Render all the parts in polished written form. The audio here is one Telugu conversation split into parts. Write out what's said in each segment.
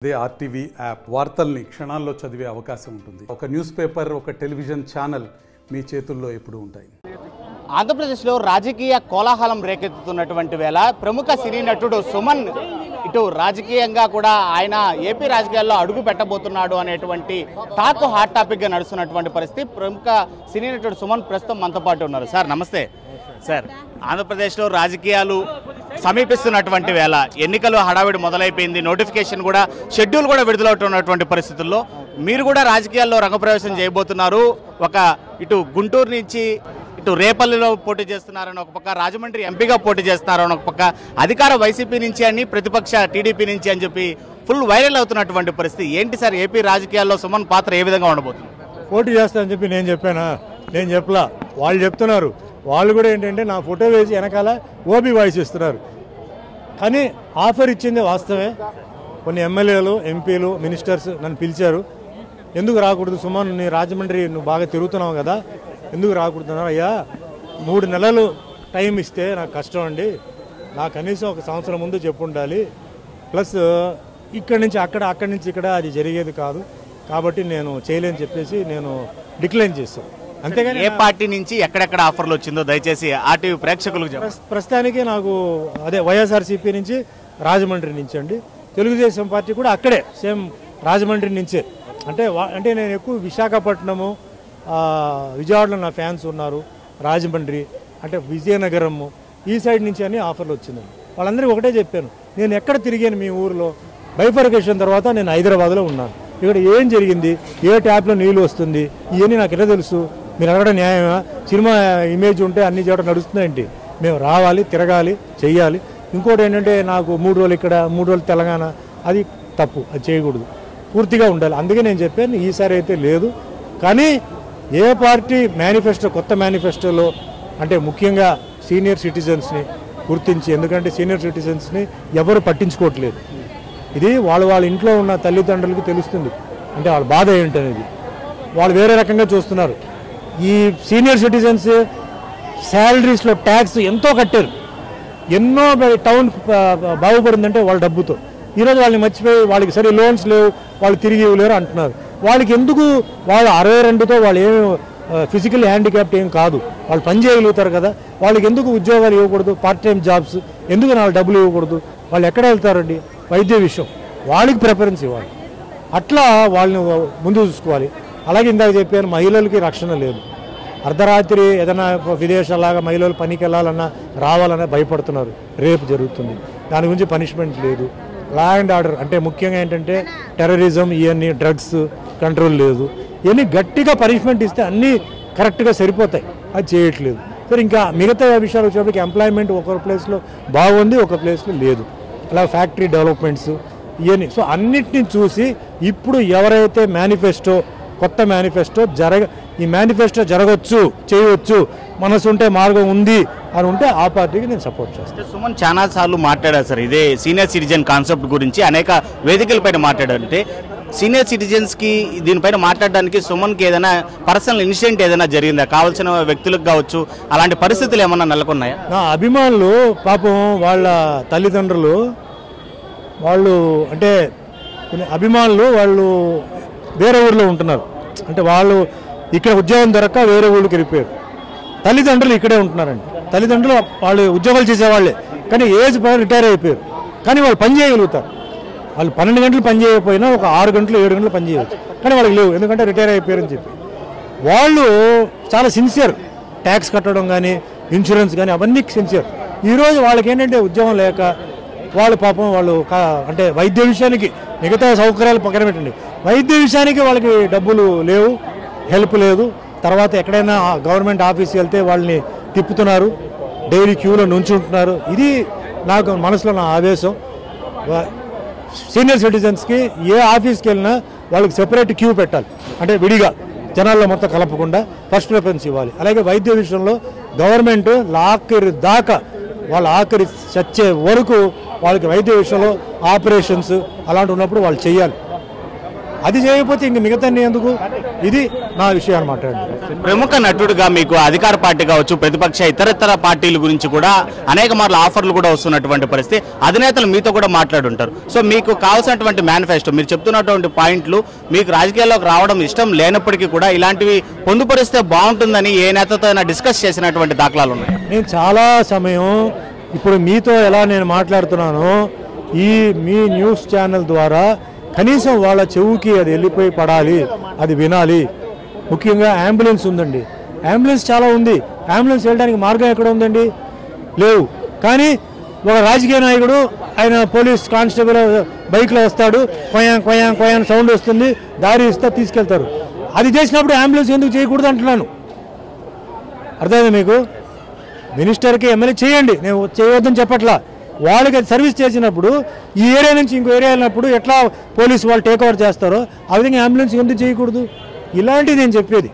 అదే ఆర్టీవీ యాప్ వార్తల్ని క్షణాల్లో చదివే అవకాశం ఉంటుంది. ఒక న్యూస్ పేపర్, ఒక టెలివిజన్ ఛానల్ మీ చేతుల్లో ఎప్పుడూ ఉంటాయి. ఆంధ్రప్రదేశ్లో రాజకీయ కోలాహలం రేకెత్తుతున్నటువంటి వేళ ప్రముఖ సినీ నటుడు సుమన్ ఇటు రాజకీయంగా కూడా ఆయన ఏపీ రాజకీయాల్లో అడుగు పెట్టబోతున్నాడు అనేటువంటి టాక్ హాట్ టాపిక్గా నడుస్తున్నటువంటి పరిస్థితి. ప్రముఖ సినీ నటుడు సుమన్ ప్రస్తుతం మనతో పాటు ఉన్నారు. సార్ నమస్తే. సార్, ఆంధ్రప్రదేశ్లో రాజకీయాలు సమీపిస్తున్నటువంటి వేళ ఎన్నికలు హడావిడి మొదలైపోయింది, నోటిఫికేషన్ కూడా షెడ్యూల్ కూడా విడుదలవుతున్నటువంటి పరిస్థితుల్లో మీరు కూడా రాజకీయాల్లో రంగప్రవేశం చేయబోతున్నారు. ఒక ఇటు గుంటూరు నుంచి ఇటు రేపల్లిలో పోటీ చేస్తున్నారని ఒక పక్క, రాజమండ్రి ఎంపీగా పోటీ చేస్తున్నారని ఒక పక్క, అధికార వైసీపీ నుంచి అని ప్రతిపక్ష టీడీపీ నుంచి అని చెప్పి ఫుల్ వైరల్ అవుతున్నటువంటి పరిస్థితి. ఏంటి సార్ ఏపీ రాజకీయాల్లో సుమన్ పాత్ర ఏ విధంగా ఉండబోతుంది? పోటీ చేస్తానని చెప్పి నేను చెప్పానా? నేను చెప్పలా, వాళ్ళు చెప్తున్నారు. వాళ్ళు కూడా ఏంటంటే నా ఫోటో వేసి వెనకాల ఓబీ వాయిస్ ఇస్తున్నారు. కానీ ఆఫర్ ఇచ్చింది వాస్తవే. కొన్ని ఎమ్మెల్యేలు, ఎంపీలు, మినిస్టర్స్ నన్ను పిలిచారు. ఎందుకు రాకూడదు సుమన్, నీ రాజమండ్రి నువ్వు బాగా తిరుగుతున్నావు కదా, ఎందుకు రాకూడదున్నారు? అయ్యా 3 నెలలు టైం ఇస్తే నాకు కష్టం అండి, నాకు కనీసం 1 సంవత్సరం ముందు చెప్పు ఉండాలి. ప్లస్ ఇక్కడి నుంచి అక్కడ, అక్కడి నుంచి ఇక్కడ అది జరిగేది కాదు, కాబట్టి నేను చేయలేని చెప్పేసి నేను డిక్లైన్ చేశాను. అంతేగాని ఏ పార్టీ నుంచి ఎక్కడెక్కడ ఆఫర్లు వచ్చిందో దయచేసి ఆర్టీవీ ప్రేక్షకులకు చెప్పండి. ప్రస్తుతానికి నాకు అదే వైఎస్ఆర్సీపీ నుంచి, రాజమండ్రి నుంచి అండి. తెలుగుదేశం పార్టీ కూడా అక్కడే సేమ్ రాజమండ్రి నుంచే. అంటే నేను ఎక్కువ విశాఖపట్నము, విజయవాడలో నా ఫ్యాన్స్ ఉన్నారు, రాజమండ్రి అంటే విజయనగరము ఈ సైడ్ నుంచి అని ఆఫర్లు వచ్చిందండి. వాళ్ళందరికీ ఒకటే చెప్పాను, నేను ఎక్కడ తిరిగాను మీ ఊరిలో. బైఫర్కేషన్ తర్వాత నేను హైదరాబాద్లో ఉన్నాను. ఇక్కడ ఏం జరిగింది, ఏ ట్యాప్లో నీళ్ళు వస్తుంది, ఇవన్నీ నాకు ఎలా తెలుసు? మీరు అడగడం న్యాయమా? సినిమా ఇమేజ్ ఉంటే అన్ని చోట నడుస్తుందేంటి? మేము రావాలి, తిరగాలి, చెయ్యాలి. ఇంకోటి ఏంటంటే నాకు 3 రోజులు ఇక్కడ, 3 రోజులు తెలంగాణ, అది తప్పు, అది చేయకూడదు, పూర్తిగా ఉండాలి. అందుకే నేను చెప్పాను ఈసారి అయితే లేదు. కానీ ఏ పార్టీ మేనిఫెస్టో, కొత్త మేనిఫెస్టోలో అంటే ముఖ్యంగా సీనియర్ సిటిజన్స్ని గుర్తించి, ఎందుకంటే సీనియర్ సిటిజన్స్ని ఎవరు పట్టించుకోవట్లేదు. ఇది వాళ్ళ ఇంట్లో ఉన్న తల్లిదండ్రులకు తెలుస్తుంది, అంటే వాళ్ళ బాధ ఏంటనేది. వాళ్ళు వేరే రకంగా చూస్తున్నారు. ఈ సీనియర్ సిటిజన్స్ శాలరీస్లో ట్యాక్స్ ఎంతో కట్టారు, ఎన్నో టౌన్ బాగుపడిందంటే వాళ్ళ డబ్బుతో. ఈరోజు వాళ్ళని మర్చిపోయి వాళ్ళకి సరే లోన్స్ లేవు, వాళ్ళు తిరిగి ఇవ్వలేరు అంటున్నారు. వాళ్ళకి ఎందుకు? వాళ్ళు 62తో వాళ్ళు ఏమి ఫిజికల్ హ్యాండిక్యాప్ట్ ఏం కాదు, వాళ్ళు పని చేయగలుగుతారు కదా. వాళ్ళకి ఎందుకు ఉద్యోగాలు ఇవ్వకూడదు? పార్ట్ టైం జాబ్స్ ఎందుకు వాళ్ళు డబ్బులు ఇవ్వకూడదు? వాళ్ళు ఎక్కడ వెళ్తారండి? వైద్య విషయం వాళ్ళకి ప్రిఫరెన్స్ ఇవ్వాలి, అట్లా వాళ్ళని ముందు చూసుకోవాలి. అలాగే ఇందాక చెప్పాను, మహిళలకి రక్షణ లేదు. అర్ధరాత్రి ఏదైనా విదేశాలాగా మహిళలు పనికి వెళ్ళాలన్నా, రావాలన్నా భయపడుతున్నారు, రేపు జరుగుతుంది, దాని గురించి పనిష్మెంట్ లేదు. లా అండ్ ఆర్డర్ అంటే ముఖ్యంగా ఏంటంటే టెర్రరిజం, ఇవన్నీ డ్రగ్స్ కంట్రోల్ లేదు. ఇవన్నీ గట్టిగా పనిష్మెంట్ ఇస్తే అన్నీ కరెక్ట్గా సరిపోతాయి, అది చేయట్లేదు. సరే, ఇంకా మిగతా విషయాలు వచ్చేప్పటికి ఎంప్లాయ్మెంట్ ఒక ప్లేస్లో బాగుంది, ఒక ప్లేస్లో లేదు. అలా ఫ్యాక్టరీ డెవలప్మెంట్స్ ఇవన్నీ. సో అన్నిటిని చూసి ఇప్పుడు ఎవరైతే మేనిఫెస్టో, కొత్త మేనిఫెస్టో ఈ మేనిఫెస్టో జరగవచ్చు, చేయవచ్చు, మనసు ఉంటే మార్గం ఉంది అని ఉంటే ఆ పార్టీకి నేను సపోర్ట్ చేస్తాను. సుమన్ చాలా సార్లు మాట్లాడారు సార్ ఇదే సీనియర్ సిటిజన్ కాన్సెప్ట్ గురించి, అనేక వేదికలపైన మాట్లాడారంటే సీనియర్ సిటిజన్స్కి దీనిపైన మాట్లాడడానికి సుమన్కి ఏదైనా పర్సనల్ ఇన్సిడెంట్ ఏదైనా జరిగిందా? కావాల్సిన వ్యక్తులకు కావచ్చు, అలాంటి పరిస్థితులు ఏమన్నా నెలకొన్నాయా? నా అభిమానులు పాపం వాళ్ళ తల్లిదండ్రులు వాళ్ళు అంటే అభిమానులు వాళ్ళు వేరే ఊళ్ళో ఉంటున్నారు, అంటే వాళ్ళు ఇక్కడ ఉద్యోగం దొరక్క వేరే ఊళ్ళకి వెళ్ళిపోయారు. తల్లిదండ్రులు ఇక్కడే ఉంటున్నారండి. తల్లిదండ్రులు వాళ్ళు ఉద్యోగాలు చేసేవాళ్ళే, కానీ ఏజ్ పైన రిటైర్ అయిపోయారు. కానీ వాళ్ళు పని చేయగలుగుతారు. వాళ్ళు 12 గంటలు పని చేయకపోయినా ఒక 6 గంటలు 7 గంటలు పని చేయవచ్చు, కానీ వాళ్ళకి లేవు, ఎందుకంటే రిటైర్ అయిపోయారని చెప్పి. వాళ్ళు చాలా సిన్సియర్, ట్యాక్స్ కట్టడం కానీ, ఇన్సూరెన్స్ కానీ అవన్నీ సిన్సియర్. ఈరోజు వాళ్ళకి ఏంటంటే ఉద్యోగం లేక వాళ్ళు పాపం వాళ్ళు అంటే వైద్య విషయానికి, మిగతా సౌకర్యాలు పక్కన పెట్టండి, వైద్య విషయానికి వాళ్ళకి డబ్బులు లేవు, హెల్ప్ లేదు. తర్వాత ఎక్కడైనా గవర్నమెంట్ ఆఫీస్కి వెళ్తే వాళ్ళని తిప్పుతున్నారు, డైలీ క్యూలో నుంచుంటున్నారు. ఇది నాకు మనసులో నా ఆవేశం. సీనియర్ సిటిజన్స్కి ఏ ఆఫీస్కి వెళ్ళినా వాళ్ళకి సెపరేట్ క్యూ పెట్టాలి, అంటే విడిగా జనాల్లో మొత్తం కలపకుండా ఫస్ట్ ప్రిఫరెన్స్ ఇవ్వాలి. అలాగే వైద్య విషయంలో గవర్నమెంట్ ఆఖరి దాకా, వాళ్ళ ఆఖరి చచ్చే వరకు వాళ్ళకి వైద్య విషయంలో ఆపరేషన్స్ అలాంటి ఉన్నప్పుడు వాళ్ళు చేయాలి. అది చేయకపోతే ఇంక మిగతా ఎందుకు? ఇది నా విషయాన్ని మాట్లాడండి. ప్రముఖ నటుడుగా మీకు అధికార పార్టీ కావచ్చు, ప్రతిపక్ష ఇతర పార్టీల గురించి కూడా అనేక మార్లు ఆఫర్లు కూడా వస్తున్నటువంటి పరిస్థితి, అధినేతలు మీతో కూడా మాట్లాడుంటారు. సో మీకు కావాల్సినటువంటి మేనిఫెస్టో, మీరు చెప్తున్నటువంటి పాయింట్లు మీకు రాజకీయాల్లోకి రావడం ఇష్టం లేనప్పటికీ కూడా ఇలాంటివి పొందుపరిస్తే బాగుంటుందని ఏ నేతతో అయినా డిస్కస్ చేసినటువంటి దాఖలాలు ఉన్నాయి? నేను చాలా సమయం ఇప్పుడు మీతో ఎలా నేను మాట్లాడుతున్నానో మీ న్యూస్ ఛానల్ ద్వారా కనీసం వాళ్ళ చెవుకి అది వెళ్ళిపోయి పడాలి, అది వినాలి. ముఖ్యంగా అంబులెన్స్ ఉందండి, అంబులెన్స్ చాలా ఉంది, అంబులెన్స్ వెళ్ళడానికి మార్గం ఎక్కడ ఉందండి? లేవు. కానీ ఒక రాజకీయ నాయకుడు ఆయన పోలీస్ కానిస్టేబుల్ బైక్లో వస్తాడు, కొయాన్ సౌండ్ వస్తుంది, దారి ఇస్తే తీసుకెళ్తారు. అది చేసినప్పుడు అంబులెన్స్ ఎందుకు చేయకూడదు అంటున్నాను. అర్థమైంది మీకు? మినిస్టర్కి ఎమ్మెల్యే చేయండి, నేను చేయవద్దని చెప్పట్లా. వాళ్ళకి అది సర్వీస్ చేసినప్పుడు ఈ ఏరియా నుంచి ఇంకో ఏరియా వెళ్ళినప్పుడు ఎట్లా పోలీసు వాళ్ళు టేక్ ఓవర్ చేస్తారో ఆ విధంగా అంబులెన్స్ ఎందుకు చేయకూడదు? ఇలాంటివి నేను చెప్పేది.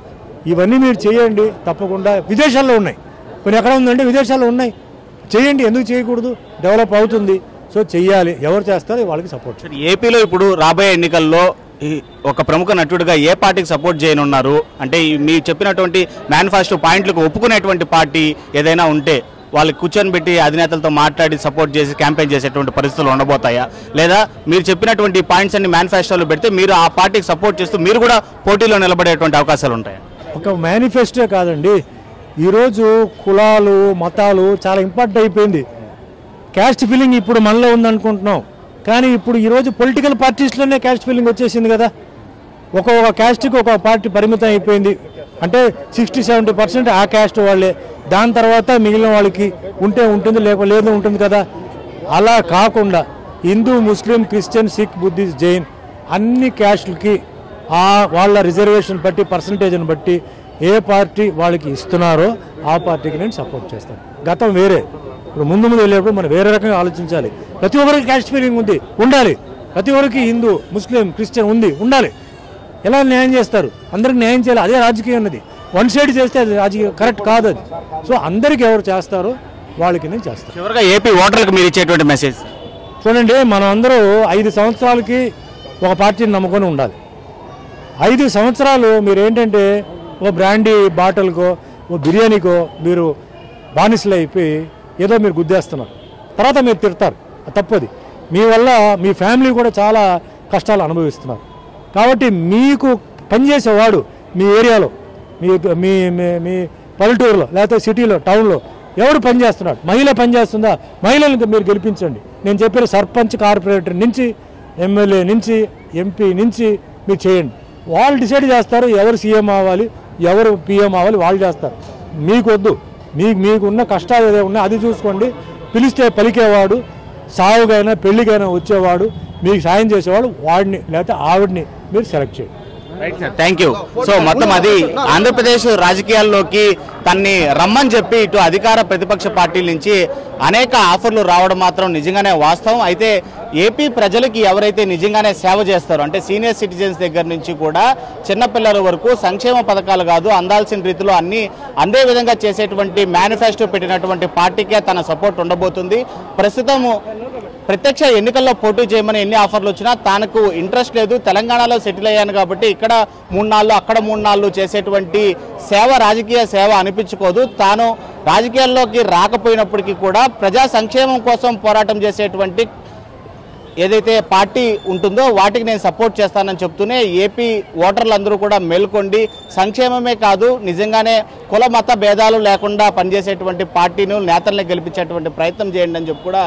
ఇవన్నీ మీరు చేయండి తప్పకుండా. విదేశాల్లో ఉన్నాయి, కొన్ని ఎక్కడ ఉందంటే విదేశాల్లో ఉన్నాయి, చేయండి, ఎందుకు చేయకూడదు? డెవలప్ అవుతుంది. సో చెయ్యాలి, ఎవరు చేస్తారో వాళ్ళకి సపోర్ట్ చేయాలి. ఏపీలో ఇప్పుడు రాబోయే ఎన్నికల్లో ఒక ప్రముఖ నటుడిగా ఏ పార్టీకి సపోర్ట్ చేయనున్నారు? అంటే మీరు చెప్పినటువంటి మేనిఫెస్టో పాయింట్లకు ఒప్పుకునేటువంటి పార్టీ ఏదైనా ఉంటే వాళ్ళకి కూర్చొని పెట్టి అధినేతలతో మాట్లాడి సపోర్ట్ చేసి క్యాంపెయిన్ చేసేటువంటి పరిస్థితులు ఉండబోతాయా? లేదా మీరు చెప్పినటువంటి పాయింట్స్ అన్ని మేనిఫెస్టోలో పెడితే మీరు ఆ పార్టీకి సపోర్ట్ చేస్తూ మీరు కూడా పోటీలో నిలబడేటువంటి అవకాశాలు ఉంటాయా? ఒక మేనిఫెస్టో కాదండి, ఈరోజు కులాలు మతాలు చాలా ఇంపార్టెంట్ అయిపోయింది. క్యాస్ట్ ఫీలింగ్ ఇప్పుడు మనలో ఉందనుకుంటున్నాం, కానీ ఇప్పుడు ఈరోజు పొలిటికల్ పార్టీస్లోనే క్యాస్ట్ ఫీలింగ్ వచ్చేసింది కదా. ఒక్కొక్క క్యాస్ట్కి ఒక పార్టీ పరిమితం అయిపోయింది. అంటే 60-70% ఆ క్యాస్ట్ వాళ్ళే, దాని తర్వాత మిగిలిన వాళ్ళకి ఉంటే ఉంటుంది, లేకపోతే లేదు ఉంటుంది కదా. అలా కాకుండా హిందూ, ముస్లిం, క్రిస్టియన్, సిక్, బుద్ధిస్ట్, జైన్ అన్ని క్యాస్ట్లకి వాళ్ళ రిజర్వేషన్ బట్టి పర్సంటేజ్ని బట్టి ఏ పార్టీ వాళ్ళకి ఇస్తున్నారో ఆ పార్టీకి నేను సపోర్ట్ చేస్తాను. గతం వేరే, ఇప్పుడు ముందు వెళ్ళేప్పుడు మనం వేరే రకంగా ఆలోచించాలి. ప్రతి ఒక్కరికి క్యాస్ట్ ఫీలింగ్ ఉంది, ఉండాలి. ప్రతి ఒక్కరికి హిందూ, ముస్లిం, క్రిస్టియన్ ఉండాలి. ఎలా న్యాయం చేస్తారు? అందరికి న్యాయం చేయాలి, అదే రాజకీయం అన్నది. వన్ సైడ్ చేస్తే అది రాజకీయం కరెక్ట్ కాదు అది. సో అందరికి ఎవరు చేస్తారో వాళ్ళకి నేను చేస్తాను. చివరిగా ఏపీ ఓటర్లకు మీరు ఇచ్చేటువంటి మెసేజ్ చూడండి, మనం అందరూ 5 సంవత్సరాలకి ఒక పార్టీని నమ్ముకొని ఉండాలి. 5 సంవత్సరాలు మీరు ఏంటంటే ఓ బ్రాండీ బాటిల్కో ఓ బిర్యానీకో మీరు బానిసలు అయిపోయి ఏదో మీరు గుద్దేస్తున్నారు, తర్వాత మీరు తిడతారు, తప్పది. మీ వల్ల మీ ఫ్యామిలీ కూడా చాలా కష్టాలు అనుభవిస్తున్నారు. కాబట్టి మీకు పనిచేసేవాడు మీ ఏరియాలో, మీ మీ పల్లెటూరులో లేకపోతే సిటీలో టౌన్లో ఎవడు పనిచేస్తున్నాడు, మహిళ పనిచేస్తుందా, మహిళలను మీరు గెలిపించండి. నేను చెప్పిన సర్పంచ్, కార్పొరేటర్ నుంచి ఎమ్మెల్యే నుంచి ఎంపీ నుంచి మీరు చేయండి. వాళ్ళు డిసైడ్ చేస్తారు ఎవరు సీఎం అవ్వాలి, ఎవరు పిఎం అవ్వాలి, వాళ్ళు చేస్తారు. మీకు వద్దు, మీకున్న కష్టాలు ఏదో ఉన్నాయి అది చూసుకోండి. పిలిస్తే పలికేవాడు, సావుగైనా పెళ్లికైనా వచ్చేవాడు, మీకు సాయం చేసేవాడు, వాడిని లేకపోతే ఆవిడ్ని మీరు సెలెక్ట్ చేయండి. Right sir, thank you. So మొత్తం అది ఆంధ్రప్రదేశ్ రాజకీయాల్లోకి తన్ని రమ్మని చెప్పి ఇటు అధికార ప్రతిపక్ష పార్టీల నుంచి అనేక ఆఫర్లు రావడం మాత్రం నిజంగానే వాస్తవం. అయితే ఏపీ ప్రజలకి ఎవరైతే నిజంగానే సేవ చేస్తారో, అంటే సీనియర్ సిటిజన్స్ దగ్గర నుంచి కూడా చిన్నపిల్లల వరకు సంక్షేమ పథకాలు కాదు అందాల్సిన రీతిలో అన్ని అందే విధంగా చేసేటువంటి మేనిఫెస్టో పెట్టినటువంటి పార్టీకే తన సపోర్ట్ ఉండబోతుంది. ప్రస్తుతం ప్రత్యక్ష ఎన్నికల్లో పోటీ చేయమని ఎన్ని ఆఫర్లు వచ్చినా తనకు ఇంట్రెస్ట్ లేదు. తెలంగాణలో సెటిల్ అయ్యాను కాబట్టి ఇక్కడ 3 నాళ్ళు అక్కడ 3 నాళ్ళు చేసేటువంటి సేవ రాజకీయ సేవ అనిపించుకోదు. తాను రాజకీయాల్లోకి రాకపోయినప్పటికీ కూడా ప్రజా సంక్షేమం కోసం పోరాటం చేసేటువంటి ఏదైతే పార్టీ ఉంటుందో వాటికి నేను సపోర్ట్ చేస్తానని చెప్తూనే ఏపీ ఓటర్లందరూ కూడా మేల్కొండి సంక్షేమమే కాదు నిజంగానే కుల మత భేదాలు లేకుండా పనిచేసేటువంటి పార్టీని నేతల్ని గెలిపించేటువంటి ప్రయత్నం చేయండి అని చెప్పి కూడా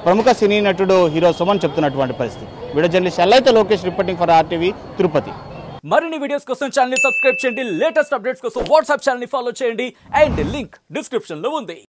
ప్రముఖ సినీ నటుడు హీరో సుమన్ చెప్తున్నటువంటి పరిస్థితి. వీడియో జర్నలిస్ట్ ఎల్లైతే Lokesh reporting for RTV Tirupati. మరిన్ని వీడియోస్ కోసం ఛానల్ ని సబ్స్క్రైబ్ చేయండి, లేటెస్ట్ అప్డేట్స్ కోసం వాట్సాప్ ఛానల్ ని ఫాలో చేయండి అండ్ లింక్ డిస్క్రిప్షన్ లో ఉంది.